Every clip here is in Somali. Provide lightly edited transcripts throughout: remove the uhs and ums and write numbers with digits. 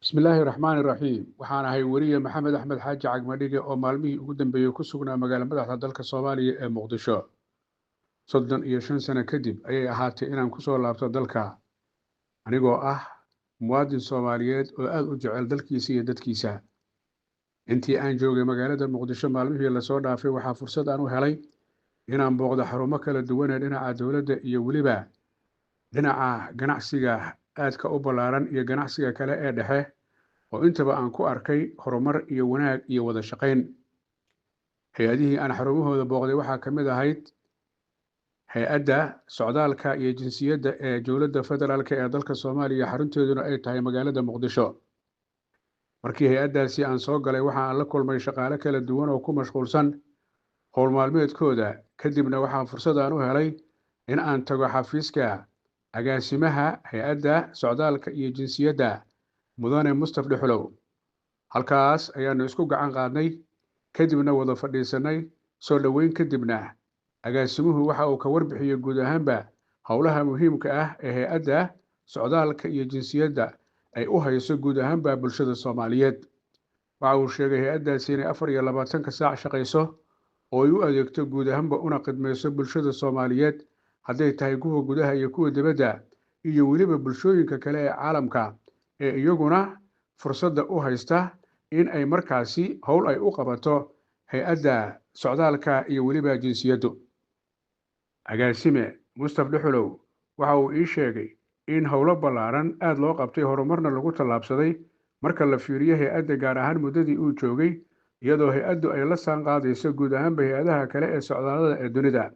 بسم الله الرحمن الرحيم waxaana ahay wariye maxamed axmed xaaji cagmadhige oo maalmihii ugu dambeeyay ku sugnaa magaalada madaxda dalka Soomaaliya ee Muqdisho 35 sano kadib ayay ahaatay inaan ku soo laabto dalka anigoo ah muwaadin Soomaaliyeed oo aad u jecel dalkiisa iyo dadkiisa intii aan joogay magaalada Muqdisho maalmihii la soo dhaafay waxaa fursad aan u helay inaan booqdo xarumo kala duwan ee dhinaca dawladda iyo waliba dhinaca ganacsiga aadka u ballaaran iyo ganacsiga kale ee dhexe oo intaba aan ku arkay horumar iyo wanaag iyo wada shaqayn hay'adihii aan xarumahooda booqday waxaa ka mid ahayd hay'adda socdaalka iyo jinsiyadda ee dowladda federaalka ee dalka Soomaaliya xarunteeduna ay tahay magaalada Muqdisho markii hay'addaasi aan soo galay waxa aan la kulmay shaqaale kala duwan oo ku mashquulsan howl maalmeedkooda kadibna waxaan fursad aan u helay in aan tago xafiiska agaasimaha hay'adda socdaalka iyo jinsiyadda mudane Mustafa Dhuxulow halkaas ayaanu isku gacan qaadnay kadibna wada fadhiisanay soo dhaweyn kadibna agaasimuhu waxa uu ka warbixiyay guud ahaanba howlaha muhiimka ah ee hay'adda socdaalka iyo jinsiyadda ay u hayso guud ahaanba bulshada Soomaaliyeed waxa uu sheegay hay'addaasi inay 24 saac shaqayso oo ay u adeegto guud ahaanba una khidmayso bulshada Soomaaliyeed hadday tahay kuwa gudaha iyo kuwa dibadda iyo waliba bulshooyinka kale ee caalamka ee iyaguna fursadda u haysta in ay markaasi howl ay u qabato hay'adda socdaalka iyo waliba jinsiyaddu agaasime Mustafa Dhuxulow waxa uu ii sheegay in howlo ballaaran aad loo qabtay horumarna lagu tallaabsaday marka la fiiriyo hay'adda gaar ahaan muddadii uu joogay iyadoo hay'addu ay la saan qaadayso guud ahaanba hay'adaha kale ee socdaalada ee dunida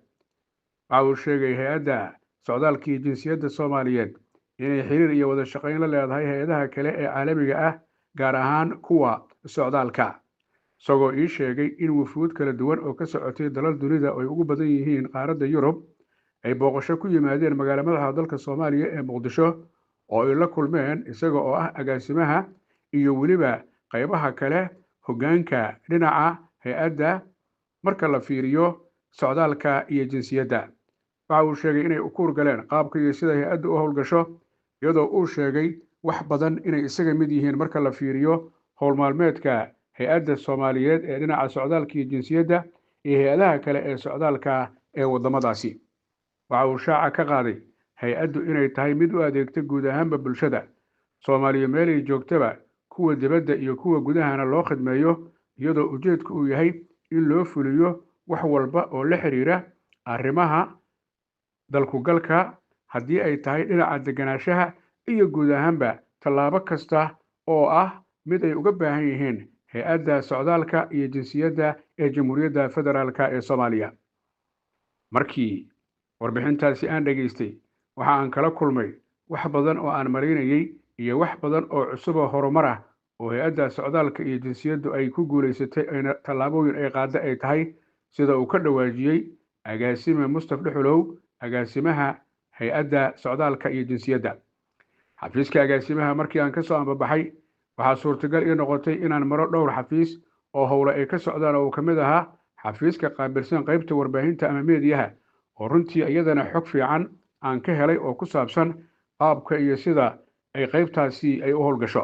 waxa uu sheegay hay'adda socdaalka iyo jinsiyadda Soomaaliyeed inay xiriir iyo wada shaqayn la leedahay hay'adaha kale ee caalamiga ah gaar ahaan kuwa socdaalka isagoo ii sheegay in wufuud kala duwan oo ka socotay dalal dunida oo ay ugu badan yihiin qaaradda Yurub ay booqasho ku yimaadeen magaalada madaxda dalka Soomaaliya ee Muqdisho oo ay la kulmeen isaga oo ah agaasimaha iyo waliba qaybaha kale hoggaanka dhinaca hay'adda marka la fiiriyo socdaalka iyo jinsiyadda waxa uu sheegay inay u kuur galeen qaabka iyo sida hay'addu u howlgasho iyadoo uu sheegay wax badan inay isaga mid yihiin marka la fiiriyo howl maalmeedka hay'adda Soomaaliyeed ee dhinaca socdaalka iyo jinsiyadda iyo hay'adaha kale ee socdaalka ee wadamadaasi waxa uu shaaca ka qaaday hay'addu inay tahay mid u adeegta guud ahaanba bulshada Soomaaliya meel ay joogtaba kuwa dibadda iyo kuwa gudahana loo khidmeeyo iyadoo ujeedku uu yahay in loo fuliyo wax walba oo la xiriira arrimaha dalku galka haddii ay tahay dhinaca deganaanshaha iyo guud ahaanba tallaabo kasta oo ah mid ay uga baahan yihiin hay'adda socdaalka iyo jinsiyadda ee Jamhuuriyadda Federaalka ee Soomaaliya markii warbixintaasi aan dhageystay waxa aan kala kulmay wax badan oo aan maleynayay iyo wax badan oo cusub oo horumar ah oo hay'adda socdaalka iyo jinsiyaddu ay ku guuleysatay ayna tallaabooyin ay qaada ay tahay sida uu ka dhawaajiyay agaasime Mustafa Dhuxulow agaasimaha hay'adda socdaalka iyo jinsiyadda xafiiska agaasimaha markii aan ka soo ambabaxay waxaa suurtagal ii noqotay inaan maro dhowr xafiis oo howle ay ka socdaan oo ka mid ahaa xafiiska qaabilsan qaybta warbaahinta ama meediyaha oo runtii iyadana xog fiican aan ka helay oo ku saabsan qaabka iyo sida ay qaybtaasi ay u howlgasho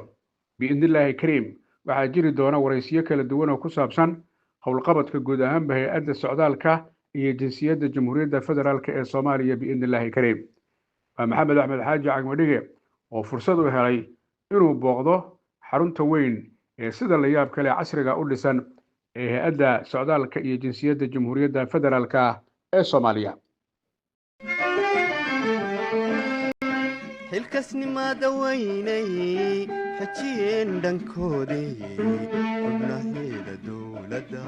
biidnillaahi kariim waxaa jiri doona waraysiyo kala duwan oo ku saabsan howlqabadka guud ahaanba hay'adda socdaalka iyo jinsiyadda Jamhuuriyadda Federaalka ee Soomaaliya biidnillaahi kariim maxamed axmed xaaji cagmadhige oo fursad u helay inuu booqdo xarunta weyn ee sida la yaab kale casriga u dhisan ee hay'adda socdaalka iyo jinsiyadda Jamhuuriyadda Federaalka ee Soomaaliya xilkasnimada weynay xajiyeen dhankoodii xubnaheeda dowladda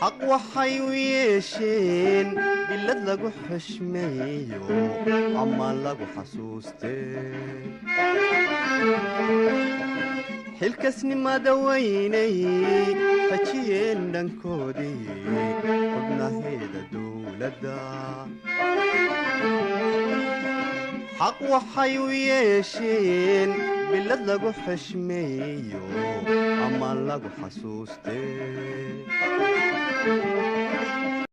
xaq waxay u yeesheen bilad lagu xushmeeyo ama lagu xasuustee xilkasnimada weynay xajiyeen dhankoodii xubnaheeda dowladda xaq waxay u yeesheen bilad lagu xushmeeyo ama lagu xasuustee